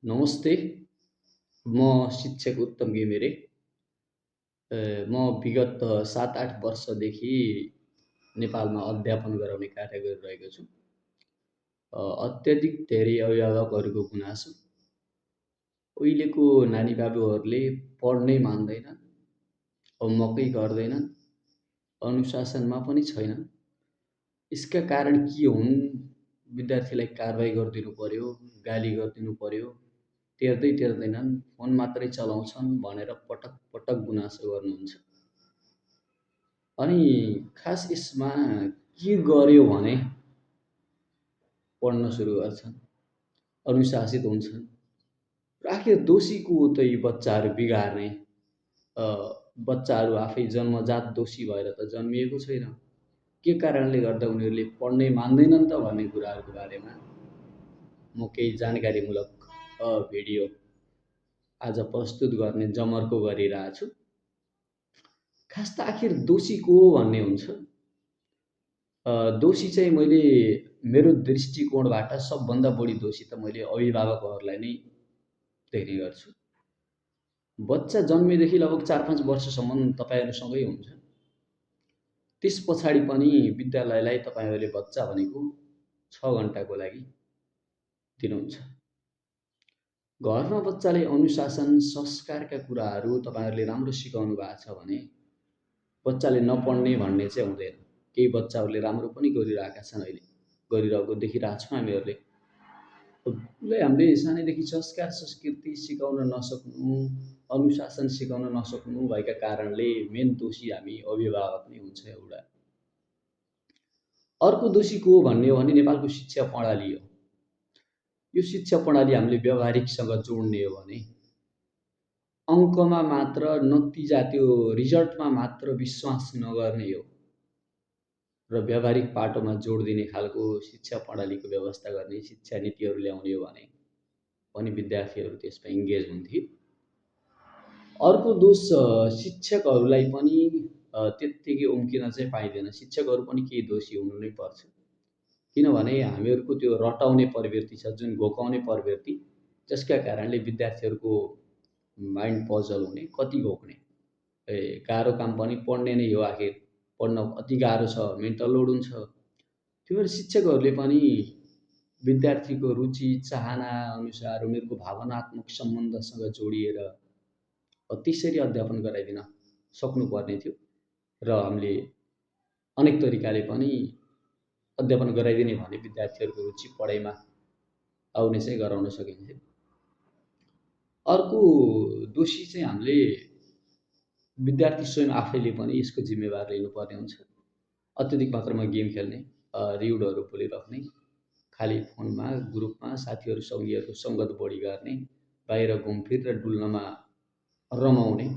नमस्ते, म शिक्षक उत्तम घिमिरे। म विगत 7-8 वर्षदेखि नेपालमा अध्यापन गराउने कार्य गरिरहेको छु। अत्याधिक धेरै अभिभावकहरूको गुनासो, उहिलेको नानीबाबुहरूले पढ्नै मान्दैनन्, होमवर्कै गर्दैनन्, अनुशासनमा पनि छैनन्। यसका कारण के हुन्? विद्यार्थीलाई कारबाही गरिदिनु पर्यो, गाली गरिदिनु पर्यो, टेर्दैनन्, फोन मात्रै चलाउँछन् भनेर पटक पटक गुनासो गर्नुहुन्छ। अनि खास यसमा के गर्यो भने पढ्न सुरु गर्छन्, अनुशासित हुन्छन् र आखिर दोषी को हो त यी बच्चाहरू बिगार्ने? बच्चाहरू आफै जन्मजात दोषी भएर त जन्मिएको छैन। के कारणले गर्दा उनीहरूले पढ्नै मान्दैनन् त भन्ने कुराहरूको बारेमा म केही जानकारीमूलक भिडियो आज प्रस्तुत गर्ने जमर्को गरिरहेको छु। खास त आखिर दोषी को हो भन्ने हुन्छ। दोषी चाहिँ मैले मेरो दृष्टिकोणबाट सबभन्दा बढी दोषी त मैले अभिभावकहरूलाई नै देख्ने गर्छु। बच्चा जन्मेदेखि लगभग 4-5 वर्षसम्म तपाईहरुसँगै हुन्छ। त्यस पछाडि पनि विद्यालयलाई तपाईहरुले बच्चा भनेको 6 घण्टाको लागि दिनुहुन्छ। घरमा बच्चाले अनुशासन, संस्कारका कुराहरू तपाईहरुले राम्रो सिकाउनु भएको छ भने बच्चाले नपढ्ने भन्ने चाहिँ हुँदैन। केही बच्चाहरूले राम्रो पनि गरिरहेका छन्, अहिले गरिरहेको देखिरहेका छौँ हामीहरूले। उसलाई हामीले सानैदेखि संस्कार संस्कृति सिकाउन नसक्नु, अनुशासन सिकाउन नसक्नु भएका कारणले मेन दोषी हामी अभिभावक नै हुन्छ एउटा। अर्को दोषी को हो भन्ने हो भने नेपालको शिक्षा प्रणाली हो। यो शिक्षा प्रणाली हामीले व्यावहारिकसँग जोड्ने हो भने अङ्कमा मात्र, नतिजा त्यो रिजल्टमा मात्र विश्वास नगर्ने हो र व्यावहारिक पाटोमा जोड दिने खालको शिक्षा प्रणालीको व्यवस्था गर्ने शिक्षा नीतिहरू ल्याउने हो भने विद्यार्थीहरू त्यसमा इन्गेज हुन्थे। अर्को दोष शिक्षकहरूलाई पनि त्यत्तिकै उम्किन चाहिँ पाइँदैन। शिक्षकहरू पनि केही दोषी हुनु नै पर्छ। किनभने हामीहरूको त्यो रटाउने प्रवृत्ति छ, जुन घोकाउने प्रवृत्ति, जसका कारणले विद्यार्थीहरूको माइन्ड पजल हुने, कति घोक्ने। गाह्रो काम पनि पढ्ने नै हो, आखिर पढ्न अति गाह्रो छ, मेन्टल लोड हुन्छ। त्यो भएर शिक्षकहरूले पनि विद्यार्थीको रुचि चाहना अनुसार उनीहरूको भावनात्मक सम्बन्धसँग जोडिएर त्यसरी अध्यापन गराइदिन सक्नुपर्ने थियो र हामीले अनेक तरिकाले पनि अध्यापन गराइदिने भने विद्यार्थीहरूको रुचि पढाइमा आउने चाहिँ गराउन सकिन्थ्यो। अर्को दोषी चाहिँ हामीले विद्यार्थी स्वयं आफैले पनि यसको जिम्मेवार लिनुपर्ने हुन्छ। अत्यधिक मात्रामा गेम खेल्ने, रिउडहरू बोलिराख्ने, खाली फोनमा ग्रुपमा साथीहरू सङ्गीहरूको सङ्गत बढी गर्ने, बाहिर घुमफिर र डुल्नमा रमाउने,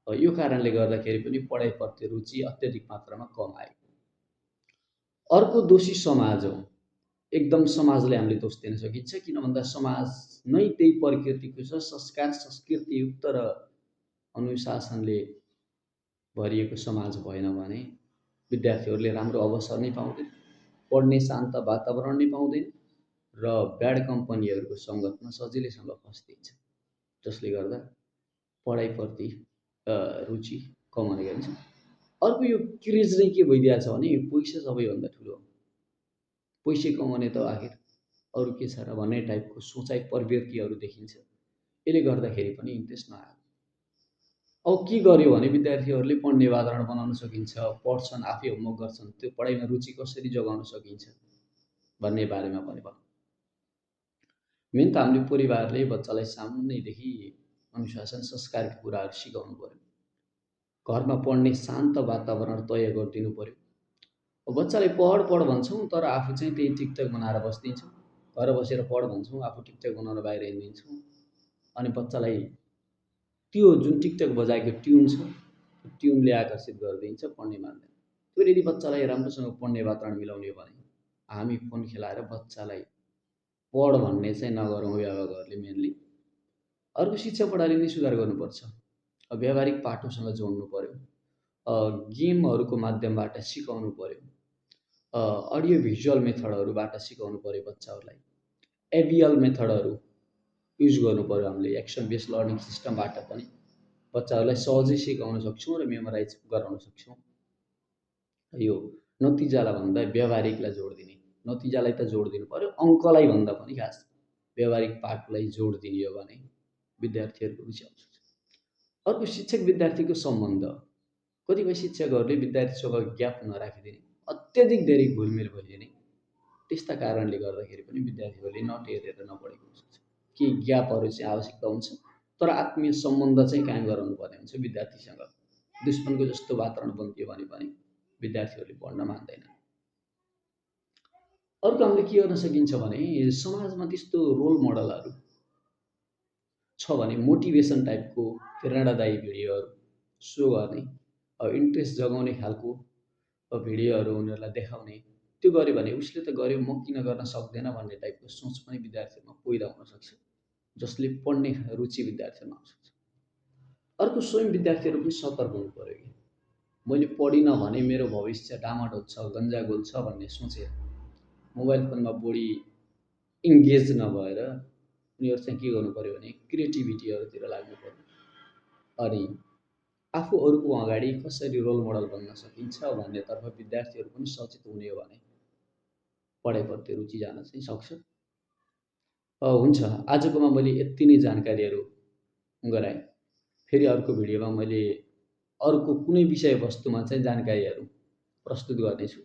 यो कारणले गर्दाखेरि पनि पढाइप्रति रुचि अत्यधिक मात्रामा कम आयो। अर्को दोषी समाज हो। एकदम समाजलाई हामीले दोष दिन सकिन्छ, किन भन्दा समाज नै त्यही प्रकृतिको छ, संस्कार संस्कृतियुक्त र अनुशासनले भरिएको समाज भएन भने विद्यार्थीहरूले राम्रो अवसर नै पाउँदैन, पढ्ने शान्त वातावरण नै पाउँदैन र ब्याड कम्पनीहरूको सङ्गतमा सजिलैसँग फस्दिन्छ, जसले गर्दा पढाइप्रति रुचि कमाउने गरिन्छ। अर्को यो क्रेज नै के भइदिएको छ भने पैसा सबैभन्दा ठुलो हो, पैसा कमाउने त आखिर अरू के छ र भन्ने टाइपको सोचाइ प्रवृत्तिहरू देखिन्छ। यसले गर्दाखेरि पनि इन्ट्रेस्ट नआयो। अब के गर्यो भने विद्यार्थीहरूले पढ्ने वातावरण बनाउन सकिन्छ, पढ्छन्, आफै होमवर्क गर्छन्, त्यो पढाइमा रुचि कसरी जगाउन सकिन्छ भन्ने बारेमा पनि भनौँ। मेन त हामीले परिवारले बच्चालाई सानैदेखि अनुशासन संस्कारका कुराहरू सिकाउनु पर्यो। घरमा पढ्ने शान्त वातावरण तय गरिदिनु पर्यो। बच्चालाई पढ भन्छौँ तर आफू चाहिँ त्यही टिकटक बनाएर बस्दिन्छौँ। घर बसेर पढ भन्छौँ, आफू टिकटक बनाउन बाहिर हिँडिदिन्छौँ। अनि बच्चालाई त्यो जुन टिकटक बजाएको ट्युन छ, त्यो ट्युनले आकर्षित गरिदिन्छ, पढ्ने मान्दैन। त्यो यदि बच्चालाई राम्रोसँग पढ्ने वातावरण मिलाउने हो भने हामी फोन खेलाएर बच्चालाई पढ भन्ने चाहिँ नगरौँ अभिभावकहरूले मेनली। अर्को शिक्षा प्रणाली नै सुधार गर्नुपर्छ, व्यावहारिक पाठोसँग जोड्नु पर्यो, गेमहरूको माध्यमबाट सिकाउनु पर्यो, अडियो भिजुअल मेथडहरूबाट सिकाउनु पर्यो बच्चाहरूलाई, एबिएल मेथडहरू युज गर्नु पर्यो। हामीले एक्सन बेस्ड लर्निङ सिस्टमबाट पनि बच्चाहरूलाई सहजै सिकाउन सक्छौँ र मेमोराइज गराउन सक्छौँ। यो नतिजालाई भन्दा व्यवहारिकलाई जोड दिने, नतिजालाई त जोड दिनु पर्यो, अङ्कलाई भन्दा पनि खास व्यवहारिक पाठलाई जोड दिने हो भने विद्यार्थीहरूको रुचि आउँछ। अर्को शिक्षक विद्यार्थीको सम्बन्ध। कतिपय शिक्षकहरूले विद्यार्थीसँग ग्याप नराखिदिने, अत्यधिक धेरै घुलमिल भइदिने, त्यस्ता कारणले गर्दाखेरि पनि विद्यार्थीहरूले नटेरेर नपढेको हुनसक्छ। के ग्यापहरू चाहिँ आवश्यकता हुन्छ, तर आत्मीय सम्बन्ध चाहिँ कायम गराउनु पर्ने हुन्छ विद्यार्थीसँग। दुश्मनको जस्तो वातावरण बन्दियो भने पनि विद्यार्थीहरूले पढ्न मान्दैन। अर्को हामीले के गर्न सकिन्छ भने समाजमा त्यस्तो रोल मोडलहरू छ भने मोटिभेसन टाइपको प्रेरणादायी भिडियोहरू सो गर्ने, इन्ट्रेस्ट जगाउने खालको भिडियोहरू उनीहरूलाई देखाउने, त्यो गर्यो भने उसले त गर्यो म किन गर्न सक्दैन भन्ने टाइपको सोच पनि विद्यार्थीमा पैदा हुन सक्छ, जसले पढ्ने रुचि विद्यार्थीमा आउन सक्छ। अर्को स्वयं विद्यार्थीहरू पनि सतर्क हुनु पर्यो कि मैले पढिनँ भने मेरो भविष्य डामाडोल छ, गन्जागोल छ भन्ने सोचेर मोबाइल फोनमा बढी इङ्गेज नभएर उनीहरू चाहिँ के गर्नु पर्यो भने क्रिएटिभिटीहरूतिर लाग्नु पर्यो। अनि आफू अरूको अगाडि कसरी रोल मोडल बन्न सकिन्छ भन्नेतर्फ विद्यार्थीहरू पनि सचेत हुने हो भने पढाइप्रति रुचि जान चाहिँ सक्छ। हुन्छ, आजकोमा मैले यति नै जानकारीहरू गराएँ। फेरि अर्को भिडियोमा मैले अर्को कुनै विषयवस्तुमा चाहिँ जानकारीहरू प्रस्तुत गर्नेछु।